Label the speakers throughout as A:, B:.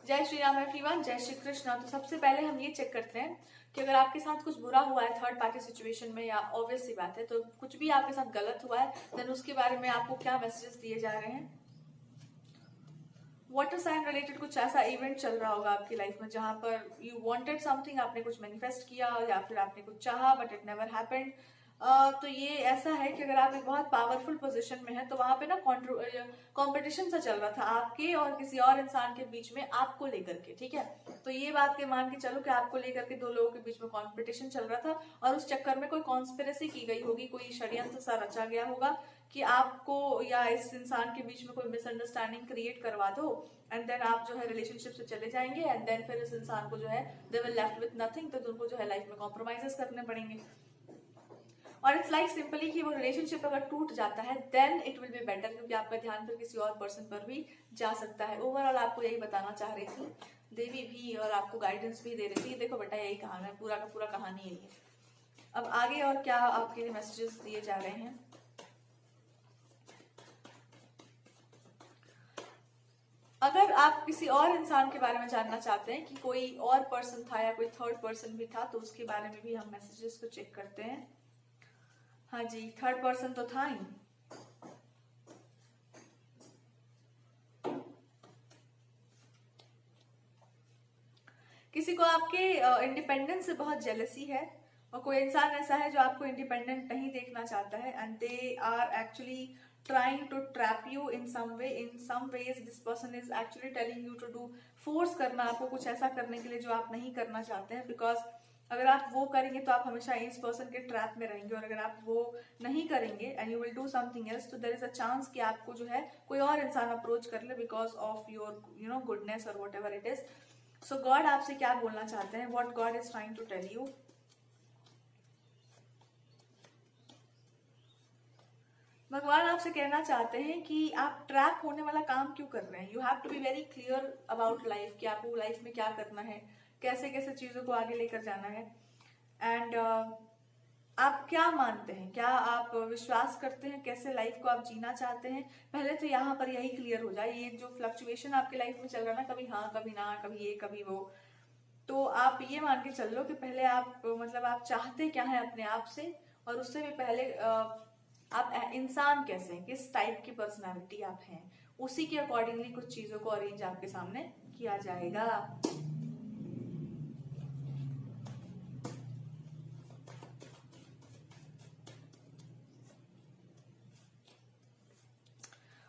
A: जय श्री राम एवरीवन, जय श्री कृष्ण। तो सबसे पहले हम ये चेक करते हैं कि अगर आपके साथ कुछ बुरा हुआ है थर्ड पार्टी सिचुएशन में, या ऑब्वियस सी बात है, तो कुछ भी आपके साथ गलत हुआ है, देन उसके बारे में आपको क्या मैसेजेस दिए जा रहे हैं। वाटर साइन रिलेटेड कुछ ऐसा इवेंट चल रहा होगा आपकी लाइफ में जहां पर यू वांटेड समथिंग, आपने कुछ मैनिफेस्ट किया या फिर आपने कुछ चाहा बट इट नेवर हैपेंड। तो ये ऐसा है कि अगर आप एक बहुत पावरफुल पोजीशन में है तो वहां पे ना कंपटीशन सा चल रहा था आपके और किसी और इंसान के बीच में, आपको लेकर के। ठीक है, तो ये बात के मान के चलो कि आपको लेकर के दो लोगों के बीच में कंपटीशन चल रहा था और उस चक्कर में कोई कॉन्स्पिरेसी की गई होगी, कोई षड्यंत्र सा रचा गया होगा कि आपको या इस इंसान के बीच में कोई मिसअंडरस्टैंडिंग क्रिएट करवा दो, एंड देन आप जो है रिलेशनशिप से चले जाएंगे, एंड देन फिर इस इंसान को जो है they will left with nothing, तो उनको जो है लाइफ में कॉम्प्रोमाइजेस करने पड़ेंगे। और इट्स लाइक सिंपली कि वो रिलेशनशिप अगर टूट जाता है then it will be better, क्योंकि आपका ध्यान फिर किसी और पर्सन पर भी जा सकता है। ओवरऑल आपको यही बताना चाह रही थी देवी भी, और आपको गाइडेंस भी दे रही थी। देखो बेटा, यही कहानी है, पूरा का पूरा कहानी यही है। अब आगे और क्या आपके लिए मैसेजेस दिए जा रहे हैं। अगर आप किसी और इंसान के बारे में जानना चाहते हैं कि कोई और पर्सन था या कोई थर्ड पर्सन भी था, तो उसके बारे में भी हम मैसेजेस को चेक करते हैं। हाँ जी, थर्ड पर्सन तो था ही। किसी को आपके इंडिपेंडेंस से बहुत जेलसी है, और कोई इंसान ऐसा है जो आपको इंडिपेंडेंट नहीं देखना चाहता है, and they are actually trying to trap you in some way. In some ways this person is actually telling you to do, force करना आपको कुछ ऐसा करने के लिए जो आप नहीं करना चाहते हैं, बिकॉज अगर आप वो करेंगे तो आप हमेशा इस पर्सन के ट्रैप में रहेंगे, और अगर आप वो नहीं करेंगे and you will do something else, तो देयर इज अ चांस कि आपको जो है कोई और इंसान अप्रोच कर ले बिकॉज ऑफ योर गुडनेस और whatever it is. So God आपसे क्या बोलना चाहते हैं, what God is trying to tell you. भगवान आपसे कहना चाहते हैं कि आप ट्रैप होने वाला काम क्यों कर रहे हैं। You have to be very clear about life कि आपको लाइफ में क्या करना है, कैसे कैसे चीजों को आगे लेकर जाना है, एंड आप क्या मानते हैं, क्या आप विश्वास करते हैं, कैसे लाइफ को आप जीना चाहते हैं। पहले तो यहाँ पर यही क्लियर हो जाए। ये जो फ्लक्चुएशन आपकी लाइफ में चल रहा है ना, कभी हाँ कभी ना, कभी ये कभी वो, तो आप ये मान के चल लो कि पहले आप मतलब आप चाहते क्या है अपने आप से, और उससे भी पहले आप इंसान कैसे हैं, किस टाइप की पर्सनालिटी आप हैं, उसी के अकॉर्डिंगली कुछ चीजों को अरेंज आपके सामने किया जाएगा।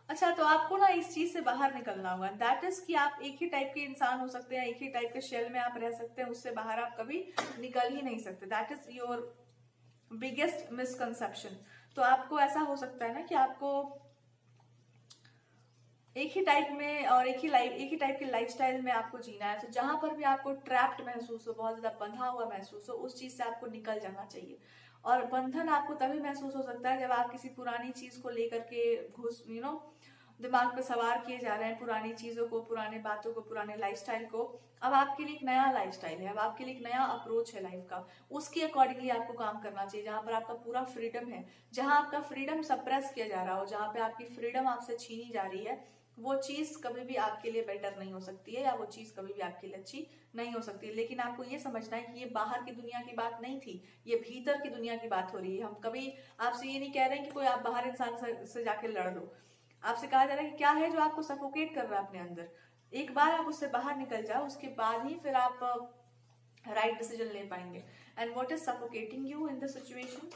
A: अच्छा, तो आपको ना इस चीज से बाहर निकलना होगा। दैट इज कि आप एक ही टाइप के इंसान हो सकते हैं, एक ही टाइप के शेल में आप रह सकते हैं, उससे बाहर आप कभी निकल ही नहीं सकते। That is your biggest misconception. तो आपको ऐसा हो सकता है ना कि आपको एक ही टाइप में और एक ही टाइप के लाइफस्टाइल में आपको जीना है। तो जहां पर भी आपको ट्रैप्ड महसूस हो, बहुत ज्यादा बंधा हुआ महसूस हो, उस चीज से आपको निकल जाना चाहिए। और बंधन आपको तभी महसूस हो सकता है जब आप किसी पुरानी चीज को लेकर के घुस दिमाग पे सवार किए जा रहे हैं, पुरानी चीजों को, पुराने बातों को, पुराने लाइफस्टाइल को। अब आपके लिए एक नया लाइफस्टाइल है, अब आपके लिए एक नया अप्रोच है लाइफ का, उसके अकॉर्डिंगली आपको काम करना चाहिए, जहां पर आपका पूरा फ्रीडम है। जहां आपका फ्रीडम सप्रेस किया जा रहा हो, जहां पे आपकी फ्रीडम आपसे छीनी जा रही है, वो चीज कभी भी आपके लिए बेटर नहीं हो सकती है, या वो चीज कभी भी आपके लिए अच्छी नहीं हो सकती है। लेकिन आपको ये समझना है कि ये बाहर की दुनिया की बात नहीं थी, ये भीतर की दुनिया की बात हो रही है। हम कभी आपसे ये नहीं कह रहे हैं कि कोई आप बाहर इंसान से जाके लड़ लो। आपसे कहा जा रहा है कि क्या है जो आपको सफोकेट कर रहा है अपने अंदर। एक बार आप उससे बाहर निकल जाओ, उसके बाद ही फिर आप राइट डिसीजन ले पाएंगे। And what is suffocating you in this situation.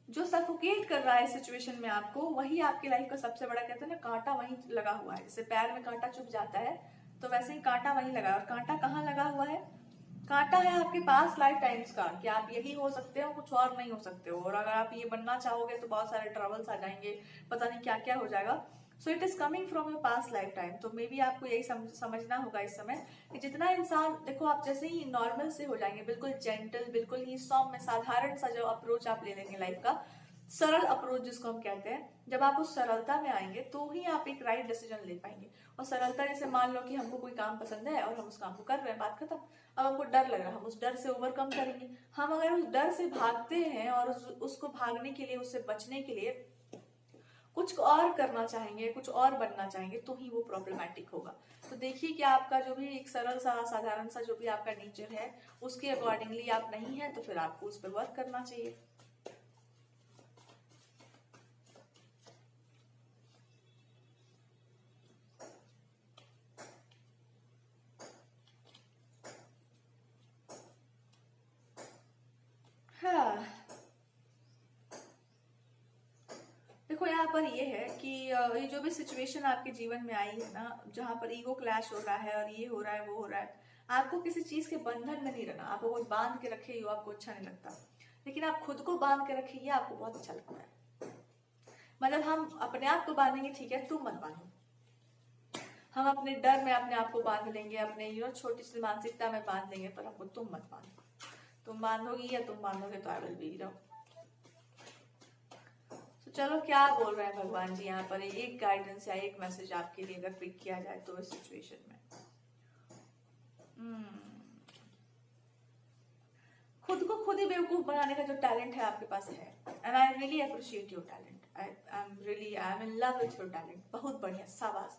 A: जो सफोकेट कर रहा है सिचुएशन में आपको, वही आपकी लाइफ का सबसे बड़ा, कहते हैं ना, कांटा वहीं लगा हुआ है। जैसे पैर में कांटा चुभ जाता है, तो वैसे ही कांटा वहीं लगा है। और कांटा कहाँ लगा हुआ है, कांटा है आपके पास लाइफ टाइम्स का, कि आप यही हो सकते हो, कुछ और नहीं हो सकते हो। और अगर आप ये बनना चाहोगे तो बहुत सारे ट्रबल्स आ जाएंगे, पता नहीं क्या क्या हो जाएगा। So it is coming from your past life time. तो मे बी आपको यही समझना होगा इस समय कि जितना इंसान, देखो, आप जैसे ही नॉर्मल से हो जाएंगे, बिल्कुल जेंटल, बिल्कुल ही सौम्य, साधारण सा जो अप्रोच आप ले लेंगे लाइफ का, सरल अप्रोच जिसको हम कहते हैं, जब आप उस सरलता में आएंगे तो ही आप एक राइट डिसीजन ले पाएंगे। और सरलता, जैसे मान लो कि हमको कोई काम पसंद है और हम उस काम को कर रहे हैं, बात खत्म। अब हमको डर लग रहा है, हम उस डर से ओवरकम करेंगे। हम अगर उस डर से भागते हैं और उसको भागने के लिए, उससे बचने के लिए कुछ और करना चाहेंगे, कुछ और बनना चाहेंगे, तो ही वो प्रॉब्लमैटिक होगा। तो देखिए कि आपका जो भी एक सरल सा साधारण सा जो भी आपका नेचर है उसके अकॉर्डिंगली आप नहीं है, तो फिर आपको उस पर वर्क करना चाहिए। हाँ, देखो यहाँ पर ये है कि ये जो भी सिचुएशन आपके जीवन में आई है ना, जहाँ पर ईगो क्लैश हो रहा है और ये हो रहा है वो हो रहा है, आपको किसी चीज के बंधन में नहीं रहना। आपको कोई बांध के रखे ये आपको अच्छा नहीं लगता, लेकिन आप खुद को बांध के रखिए, आपको बहुत अच्छा लगता है। मतलब हम अपने आप को बांधेंगे, ठीक है, तुम मत बांधो। हम अपने डर में अपने आप को बांध लेंगे, अपने छोटी सी मानसिकता में बांध लेंगे, पर हमको तुम मत बांधो। तुम बांधोगी या तुम बांधोगे तो आई विल बी रहो। तो चलो क्या बोल रहे हैं भगवान जी यहाँ पर, एक गाइडेंस या एक मैसेज आपके लिए अगर पिक किया जाए तो इस सिचुएशन में। खुद को खुद ही बेवकूफ बनाने का जो टैलेंट है आपके पास है, and I really appreciate your talent. I am in love with your talent. बहुत बढ़िया, शाबाश।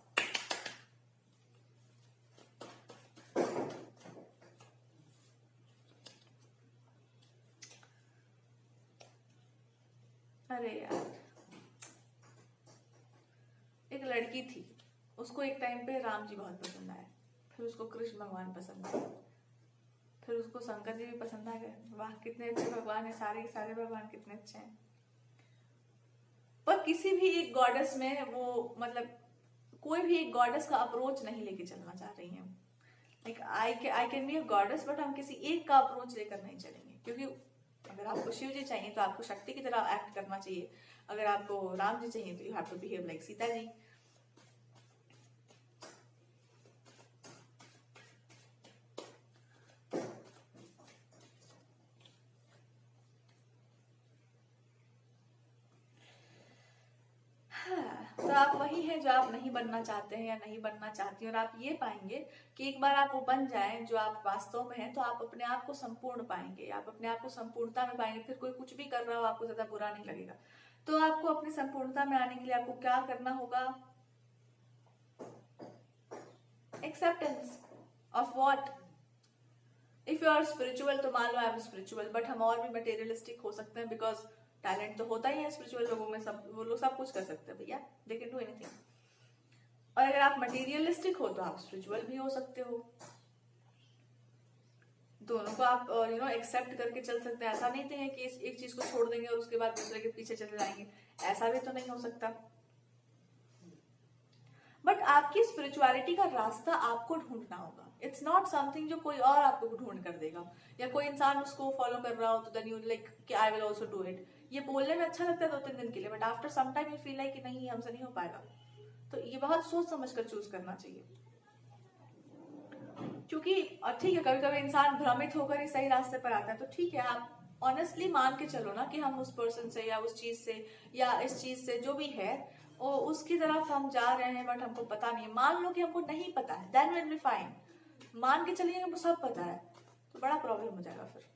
A: अरे यार, एक लड़की थी, उसको एक टाइम पे राम जी बहुत पसंद आए, फिर उसको कृष्ण भगवान पसंद आए, फिर उसको शंकर जी भी पसंद आ गए। वाह, कितने अच्छे भगवान है, सारे सारे भगवान कितने अच्छे हैं। पर किसी भी एक गॉडेस में वो, मतलब कोई भी एक गॉडेस का अप्रोच नहीं लेके चलना चाह रही हैं। Like I can be a goddess, but हम किसी एक का अप्रोच लेकर नहीं चलेंगे, क्योंकि अगर आपको शिव जी चाहिए तो आपको शक्ति की तरह एक्ट करना चाहिए, अगर आपको राम जी चाहिए तो you have to behave like Sita ji. तो आप वही है जो आप नहीं बनना चाहते हैं या नहीं बनना चाहती, और आप ये पाएंगे कि एक बार आप वो बन जाएं जो आप वास्तव में हैं, तो आप अपने आप को संपूर्ण पाएंगे, आप अपने आप को संपूर्णता में पाएंगे। फिर कोई कुछ भी कर रहा हो आपको ज्यादा बुरा नहीं लगेगा। तो आपको अपनी संपूर्णता में आने के लिए आपको क्या करना होगा? Acceptance of what? If you are spiritual तो मान लो आई एम स्पिरिचुअल, बट हम और भी मटेरियलिस्टिक हो सकते हैं, बिकॉज टैलेंट तो होता ही है स्पिरिचुअल लोगों में, सब वो लोग सब कुछ कर सकते हैं भैया, दे कैन डू एनीथिंग। और अगर आप मटेरियलिस्टिक हो तो आप स्पिरिचुअल भी हो सकते हो। दोनों को आप एक्सेप्ट करके चल सकते हैं। ऐसा नहीं है कि एक चीज को छोड़ देंगे और उसके बाद दूसरे के पीछे चले जाएंगे, ऐसा भी तो नहीं हो सकता। बट आपकी स्पिरिचुअलिटी का रास्ता आपको ढूंढना होगा। इट्स नॉट समथिंग जो कोई और आपको ढूंढ कर देगा, या कोई इंसान उसको फॉलो कर रहा हो तो देन यू लाइक कि I will also do it. ये बोलने में अच्छा लगता है 2-3 दिन के लिए, but after some time you feel like कि नहीं, हमसे नहीं हो पाएगा। तो ये बहुत सोच समझ कर चूज करना चाहिए, क्योंकि ठीक है, कभी कभी इंसान भ्रमित होकर ही सही रास्ते पर आता है, तो ठीक है, आप ऑनेस्टली मान के चलो ना कि हम उस पर्सन से या उस चीज से या इस चीज से जो भी है और उसकी तरफ हम जा रहे हैं, बट हमको पता नहीं है। मान लो कि हमको नहीं पता है, देन विल बी फाइन। मान के चलिए हमको सब पता है तो बड़ा प्रॉब्लम हो जाएगा फिर।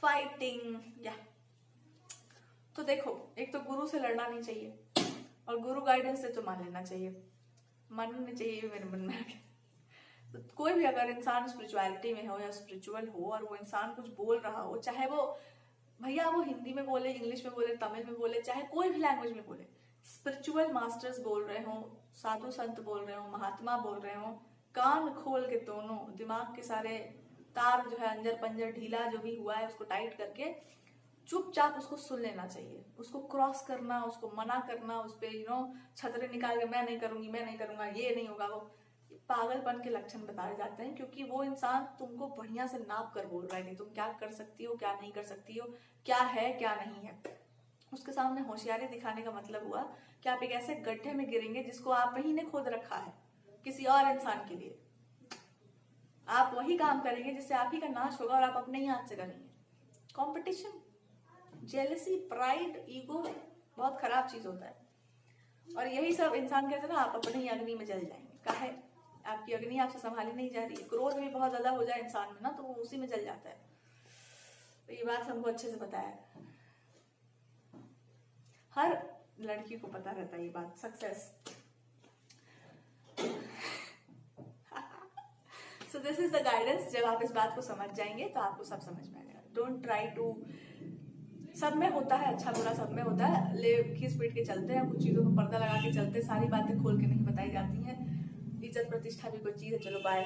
A: फाइटिंग या तो देखो, एक तो गुरु से लड़ना नहीं चाहिए, और गुरु गाइडेंस से तो मान लेना चाहिए, मानना चाहिए मेरे मन में आ गया। तो कोई भी अगर इंसान स्पिरिचुअलिटी में हो या स्पिरिचुअल हो और वो इंसान कुछ बोल रहा हो, चाहे वो भैया वो हिंदी में बोले, इंग्लिश में बोले, तमिल में बोले, चाहे कोई भी लैंग्वेज में बोले, स्पिरिचुअल मास्टर्स बोल रहे हो, साधु संत बोल रहे हो, महात्मा बोल रहे हो, कान खोल के दोनों दिमाग के सारे तार जो है अंजर पंजर ढीला जो भी हुआ है उसको टाइट करके चुपचाप उसको सुन लेना चाहिए। उसको क्रॉस करना, उसको मना करना, उस पर छतरे निकाल के मैं नहीं करूंगी, मैं नहीं करूंगा, ये नहीं होगा, वो पागलपन के लक्षण बताए जाते हैं। क्योंकि वो इंसान तुमको बढ़िया से नाप कर बोल रहा है कि तुम क्या कर सकती हो, क्या नहीं कर सकती हो, क्या है क्या नहीं है। उसके सामने होशियारी दिखाने का मतलब हुआ कि आप एक ऐसे गड्ढे में गिरेंगे जिसको आप ही ने खोद रखा है किसी और इंसान के लिए। आप वही काम करेंगे जिससे आप ही का नाश होगा, और आप अपने ही हाथ से करेंगे। कंपटीशन, जेलसी, प्राइड, ईगो बहुत खराब चीज होता है, और यही सब इंसान कहते हैं ना, आप अपने ही अग्नि में जल जाएंगे। काहे? आपकी अग्नि आपसे संभाली नहीं जा रही है। क्रोध भी बहुत ज्यादा हो जाए इंसान में ना, तो वो उसी में जल जाता है। तो ये बात हमको अच्छे से पता है। लड़की को पता रहता है ये बात, success. So this is the guidance. जब आप इस बात को समझ जाएंगे तो आपको सब समझ में आएगा। डोंट ट्राई टू, सब में होता है अच्छा बुरा, सब में होता है, ले की स्पीड के चलते हैं, कुछ चीजों को पर्दा लगा के चलते हैं, सारी बातें खोल के नहीं बताई जाती हैं। इज्जत प्रतिष्ठा भी कोई चीज है। चलो बाय।